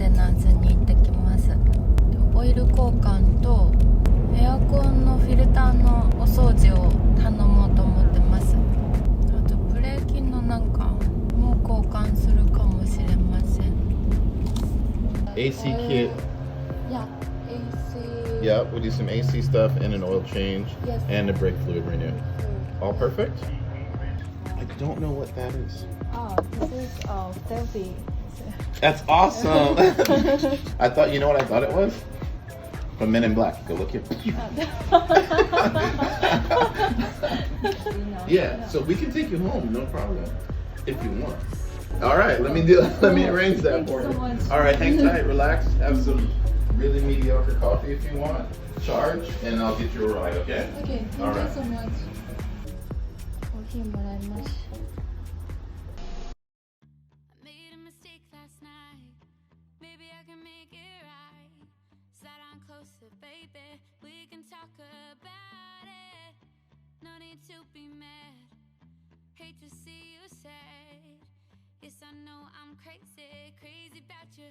テナンスに行ってきます。オイル交換とエアコンのフィルターのお掃除を頼もうと思ってます。あとブレーキのなんかも交換するかもしれません。 AC kit. Yeah, AC. Yeah, we'll do some AC stuff and an oil change. Yes. And a brake fluid renew. All perfect? I don't know what that is. Oh, this is selfie. That's awesome. I thought, you know what I thought it was? From Men in Black. Go look here. Yeah, so we can take you home, no problem, if you want. All right, let me arrange that for you. All right, hang tight, relax, have some really mediocre coffee if you want. Charge, and I'll get you a ride, okay? Okay, thank All you right. so much. コーヒーもらいます。To be mad, hate to see you sad. Yes, I know I'm crazy, crazy about you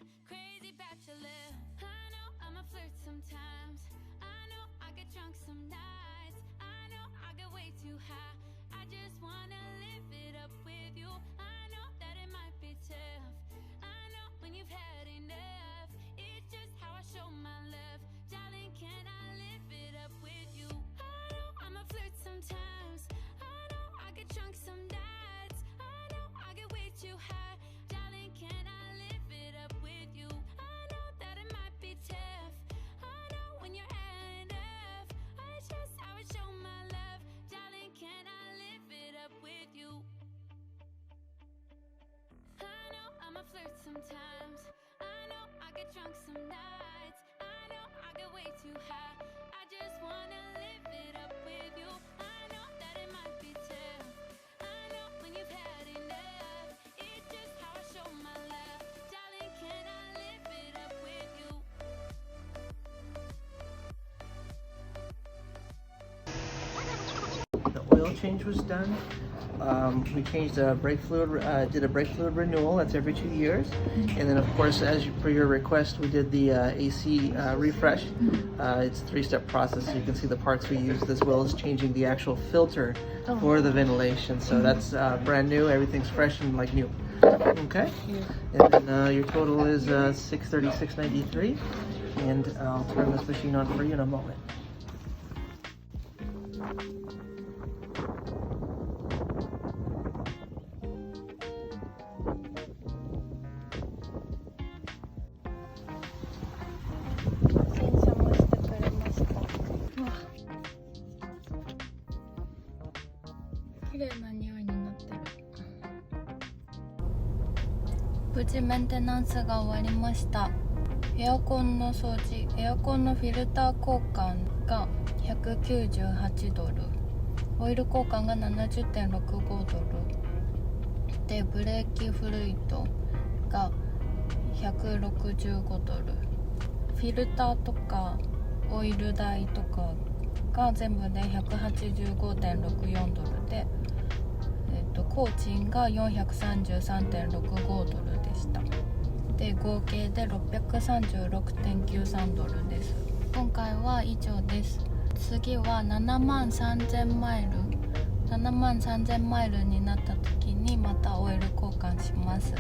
love. I know I'm a flirt sometimes. I know I get drunk some nights. I know I get way too high. I just wanna live it up with you. I know that it might be tough. I know when you've had enough. It's just how I show my love. Darling, can I live it up with you? I know I'm a flirt sometimes. Drunk some nights. I know I get way too high. Darling, can I live it up with you? I know that it might be tough. I know when you're had enough. It's just how I show my love. Darling, can I live it up with you? I know I'm a flirt sometimes. I know I get drunk some nights. I know I get way too high. I just wanna live it up with you. I know that it might be tough. You've had enough. It's just how I show my love. Darling, can I live it up with you? The oil change was done. We changed the brake fluid, did a brake fluid renewal. That's every 2 years. And then, of course, per your request, we did the AC refresh. It's a 3-step process, so you can see the parts we used, as well as changing the actual filter for the ventilation. So that's brand new. Everything's fresh and like new. Okay. And then your total is $636.93. And I'll turn this machine on for you in a moment.無事メンテナンスが終わりました。エアコンの掃除、エアコンのフィルター交換が198ドル、オイル交換が 70.65 ドルで、ブレーキフルイドが165ドル、フィルターとかオイル代とかが全部で 185.64 ドルで、工賃が 433.65 ドルでした。で、合計で 636.93 ドルです。今回は以上です。次は73,000マイル73000マイルになった時にまたオイル交換します。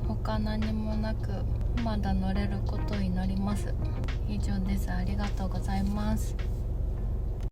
他何もなくまだ乗れることを祈ります。以上です。ありがとうございます。